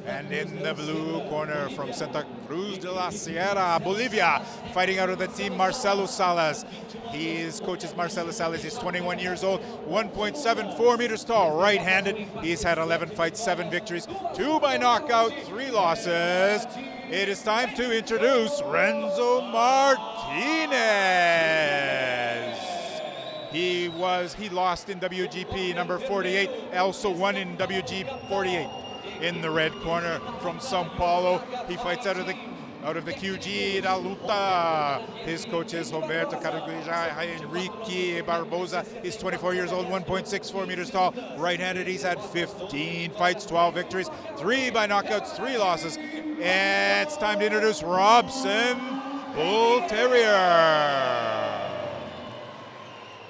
And in the blue corner from Santa Cruz de la Sierra, Bolivia, fighting out of the team, Marcelo Salas. His coach is Marcelo Salas. He's 21 years old, 1.74 meters tall, right-handed. He's had 11 fights, 7 victories, 2 by knockout, 3 losses. It is time to introduce Renzo Martinez. He lost in WGP number 48, also won in WG 48. In the red corner from Sao Paulo, he fights out of the QG da Luta. His coach is Roberto Caraguja Henrique Barbosa. He's 24 years old, 1.64 meters tall, right-handed. He's had 15 fights, 12 victories, 3 by knockouts, 3 losses. And it's time to introduce Robson Bull Terrier.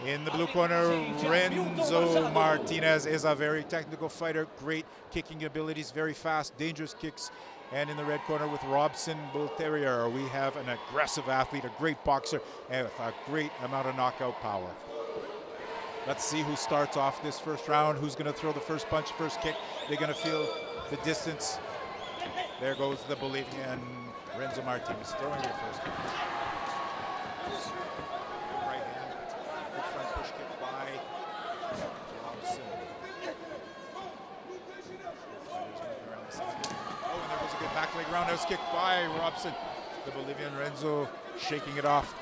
In the blue corner, Renzo Martinez is a very technical fighter, great kicking abilities, very fast, dangerous kicks. And in the red corner with Robson Bull Terrier, we have an aggressive athlete, a great boxer, and with a great amount of knockout power. Let's see who starts off this first round, who's going to throw the first punch, first kick. They're going to feel the distance. There goes the Bolivian Renzo Martinez throwing the first punch. Back leg roundhouse kick by Robson. The Bolivian Renzo shaking it off,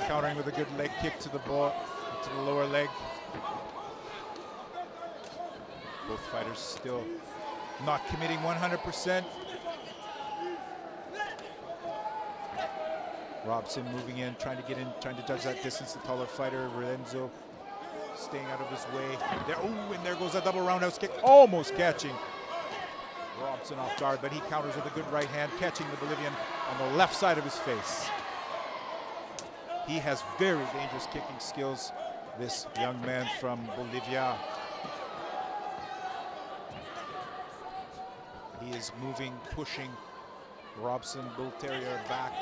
countering with a good leg kick to the lower leg. Both fighters still not committing 100%. Robson moving in, trying to get in, trying to judge that distance. The taller fighter, Renzo, staying out of his way. There, oh, and there goes a double roundhouse kick, almost catching Robson off guard, but he counters with a good right hand, catching the Bolivian on the left side of his face. He has very dangerous kicking skills, this young man from Bolivia. He is moving, pushing Robson Bull Terrier back,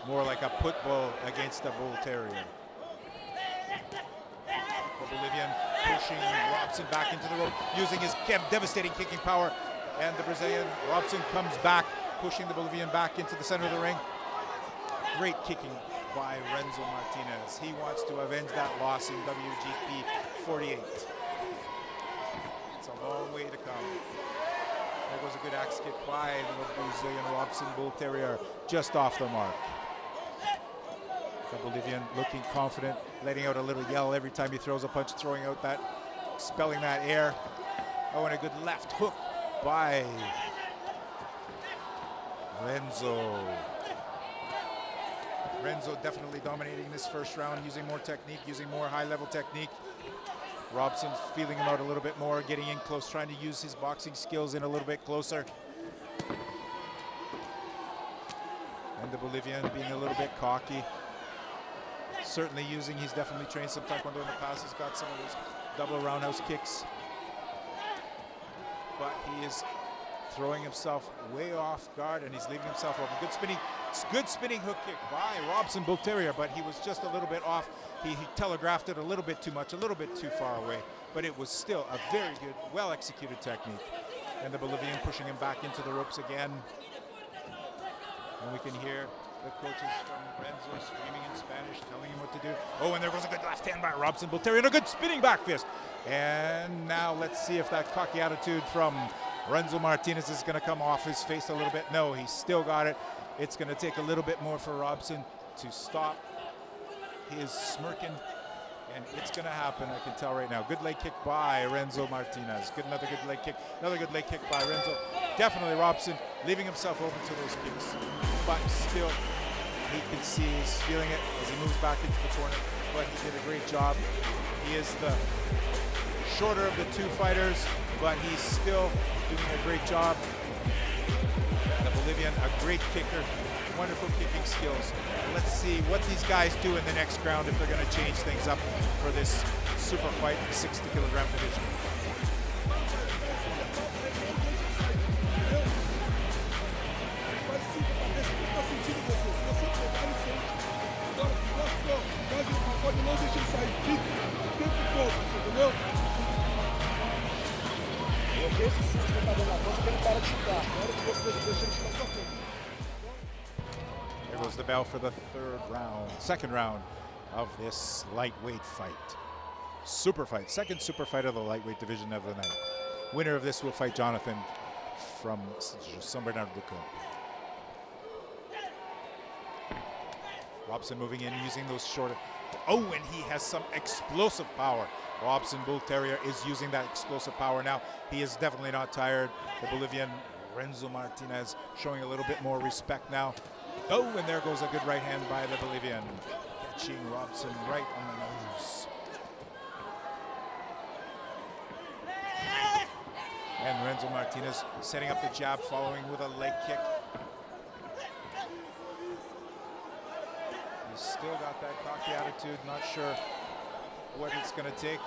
more like a pit bull against a bull terrier. The Bolivian pushing Robson back into the rope, using his devastating kicking power. And the Brazilian Robson comes back, pushing the Bolivian back into the center of the ring. Great kicking by Renzo Martinez. He wants to avenge that loss in WGP 48. It's a long way to come. There goes a good axe kick by the Brazilian Robson Bull Terrier, just off the mark. The Bolivian looking confident, letting out a little yell every time he throws a punch, throwing out that, expelling that air. Oh, and a good left hook by Renzo. Renzo definitely dominating this first round, using more technique, using more high-level technique. Robson's feeling him out a little bit more, getting in close, trying to use his boxing skills in a little bit closer. And the Bolivian being a little bit cocky. Certainly using, he's definitely trained some taekwondo in the past. He's got some of those double roundhouse kicks. But he is throwing himself way off guard, and he's leaving himself open. Good spinning hook kick by Robson Bull Terrier, but he was just a little bit off. He telegraphed it a little bit too much, a little bit too far away. But it was still a very good, well-executed technique. And the Bolivian pushing him back into the ropes again. And we can hear the coaches from Renzo screaming in Spanish, telling him what to do. Oh, and there was a good left hand by Robson Bull Terrier and a good spinning back fist. And now let's see if that cocky attitude from Renzo Martinez is going to come off his face a little bit. No, he's still got it. It's going to take a little bit more for Robson to stop. He is smirking, and it's going to happen, I can tell right now. Good leg kick by Renzo Martinez. Another good leg kick. Another good leg kick by Renzo. Definitely Robson leaving himself open to those kicks. But still, he can see he's feeling it as he moves back into the corner. But he did a great job. He is the shorter of the two fighters, but he's still doing a great job. The Bolivian, a great kicker, wonderful kicking skills. Let's see what these guys do in the next round, if they're going to change things up for this super fight in the 60-kilogram division. Pode não deixar sair, fica o tempo todo, entendeu? There goes the bell for the second round of this lightweight fight. Super fight, second super fight of the lightweight division of the night. Winner of this will fight Jonathan from San Bernardo. Robson moving in, using those short. Oh, and he has some explosive power. Robson Bull Terrier is using that explosive power now. He is definitely not tired. The Bolivian Renzo Martinez showing a little bit more respect now. Oh, and there goes a good right hand by the Bolivian, catching Robson right on the nose. And Renzo Martinez setting up the jab, following with a leg kick. He's still got that cocky attitude, not sure what it's going to take.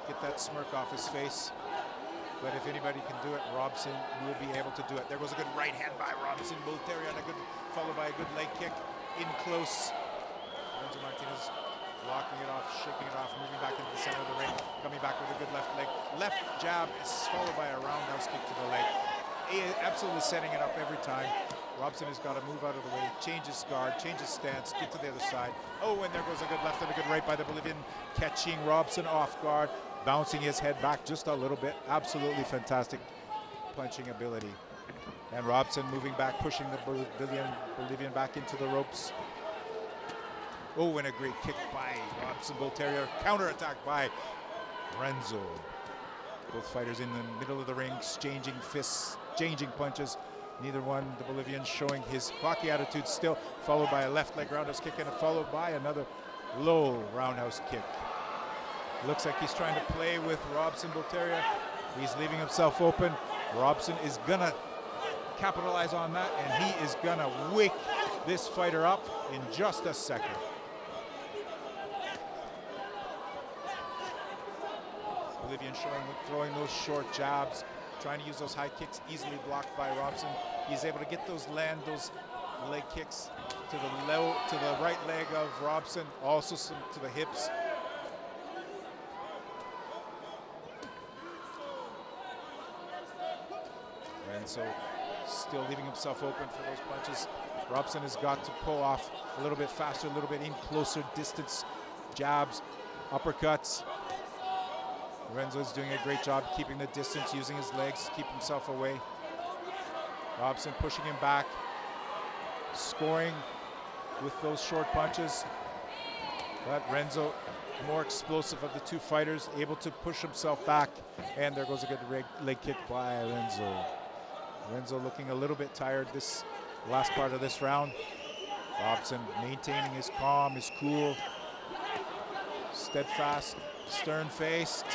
Get that smirk off his face. But if anybody can do it, Robson will be able to do it. There goes a good right hand by Robson Bull Terrier, and followed by a good leg kick in close. Renzo Martinez blocking it off, shaking it off, moving back into the center of the ring, coming back with a good left leg. Left jab is followed by a roundhouse kick to the leg. He is absolutely setting it up every time. Robson has got to move out of the way, change his guard, change his stance, get to the other side. Oh, and there goes a good left and a good right by the Bolivian, catching Robson off guard, bouncing his head back just a little bit. Absolutely fantastic punching ability. And Robson moving back, pushing the Bolivian back into the ropes. Oh, and a great kick by Robson Bull Terrier. Counterattack by Renzo. Both fighters in the middle of the ring, exchanging fists, exchanging punches. Neither one, the Bolivian showing his cocky attitude still, followed by a left leg roundhouse kick and followed by another low roundhouse kick. Looks like he's trying to play with Robson Bull Terrier. He's leaving himself open. Robson is gonna capitalize on that, and he is gonna wake this fighter up in just a second. Bolivian throwing those short jabs, trying to use those high kicks, easily blocked by Robson. He's able to get those leg kicks to the right leg of Robson, also some to the hips. Renzo still leaving himself open for those punches. Robson has got to pull off a little bit faster, a little bit in closer distance jabs, uppercuts. Renzo is doing a great job keeping the distance, using his legs to keep himself away. Robson pushing him back, scoring with those short punches. But Renzo, more explosive of the two fighters, able to push himself back. And there goes a good leg kick by Renzo. Renzo looking a little bit tired this last part of this round. Robson maintaining his calm, his cool, steadfast, stern-faced,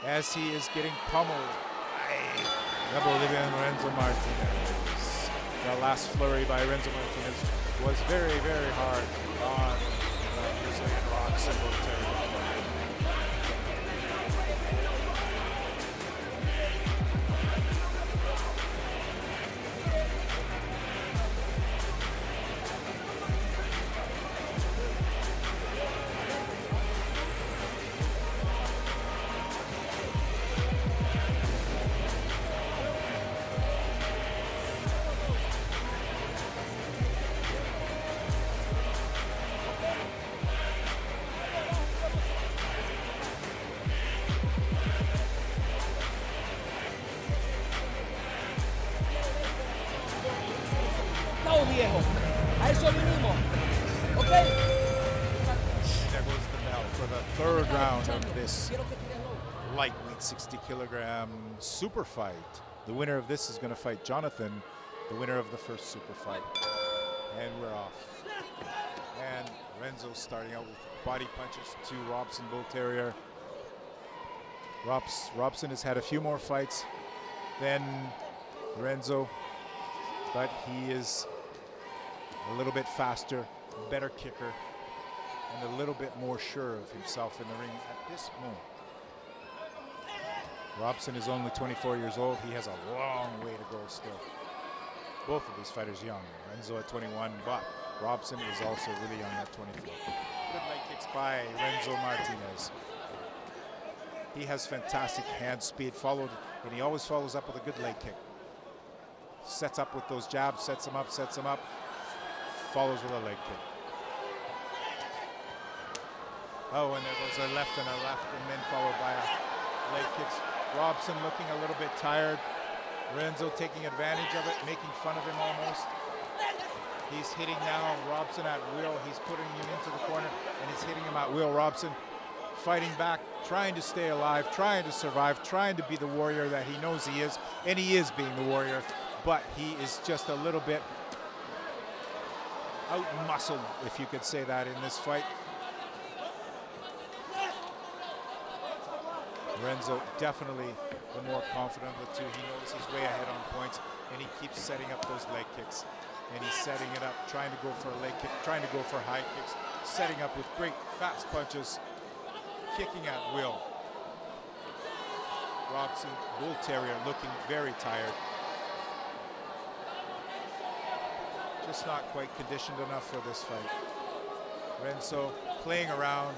as he is getting pummeled by the Bolivian Renzo Martinez. The last flurry by Renzo Martinez was very, very hard on the Brazilian Robson Bull Terrier. A eso vinimos, okay? There goes the bell for the third round of this lightweight 60-kilogram super fight. The winner of this is going to fight Jonathan, the winner of the first super fight. And we're off. And Renzo starting out with body punches to Robson Bull Terrier. Robson has had a few more fights than Renzo, but he is a little bit faster, better kicker, and a little bit more sure of himself in the ring at this moment. Robson is only 24 years old. He has a long way to go still. Both of these fighters young. Renzo at 21, but Robson is also really young at 24. Good leg kicks by Renzo Martinez. He has fantastic hand speed, and he always follows up with a good leg kick. Sets up with those jabs, sets him up, follows with a leg kick. Oh, and there goes a left, and then followed by a leg kicks. Robson looking a little bit tired. Renzo taking advantage of it, making fun of him almost. He's hitting now Robson at will. He's putting him into the corner, and he's hitting him at will. Robson fighting back, trying to stay alive, trying to survive, trying to be the warrior that he knows he is, and he is being the warrior, but he is just a little bit out-muscled, if you could say that, in this fight. Renzo definitely the more confident of the two. He knows he's way ahead on points, and he keeps setting up those leg kicks. And he's setting it up, trying to go for a leg kick, trying to go for high kicks, setting up with great fast punches, kicking at will. Robson, Bull Terrier, looking very tired. Just not quite conditioned enough for this fight. Renzo playing around,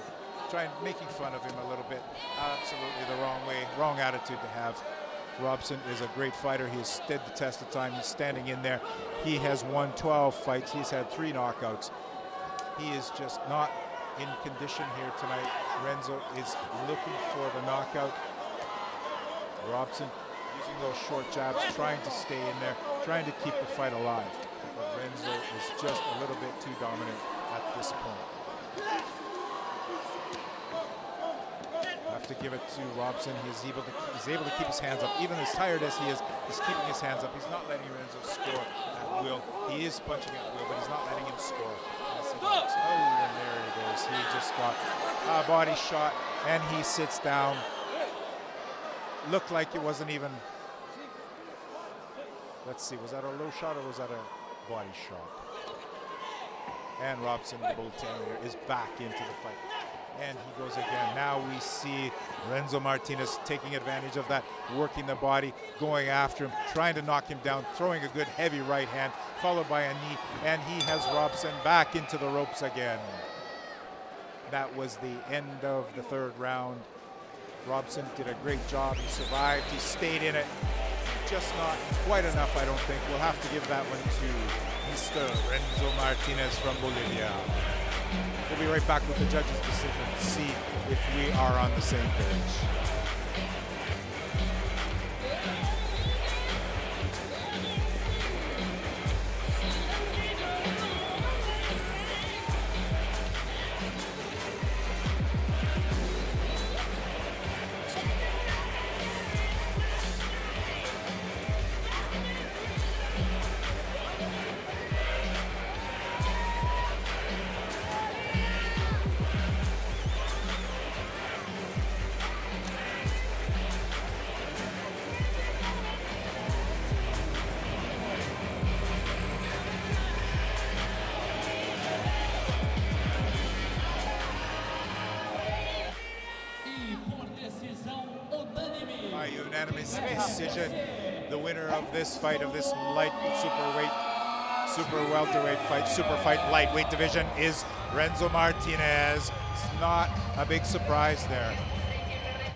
making fun of him a little bit. Absolutely the wrong way, wrong attitude to have. Robson is a great fighter. He has stood the test of time. He's standing in there. He has won 12 fights. He's had 3 knockouts. He is just not in condition here tonight. Renzo is looking for the knockout. Robson using those short jabs, trying to stay in there, trying to keep the fight alive. But Renzo is just a little bit too dominant at this point. To give it to Robson, he's able to keep his hands up. Even as tired as he is, he's keeping his hands up. He's not letting Renzo score at will. He is punching at will, but he's not letting him score. Yes, he does. Oh, and there he goes. He just got a body shot, and he sits down. Looked like it wasn't even. Let's see, was that a low shot or was that a body shot? And Robson, the Bull Terrier, is back into the fight. And he goes again. Now we see Renzo Martinez taking advantage of that, working the body, going after him, trying to knock him down, throwing a good heavy right hand, followed by a knee, and he has Robson back into the ropes again. That was the end of the 3rd round. Robson did a great job. He survived. He stayed in it. Just not quite enough, I don't think. We'll have to give that one to Mr. Renzo Martinez from Bolivia. We'll be right back with the judges' decision to see if we are on the same page. Unanimous decision. The winner of this fight, of this light super welterweight fight, super fight lightweight division, is Renzo Martinez. It's not a big surprise there.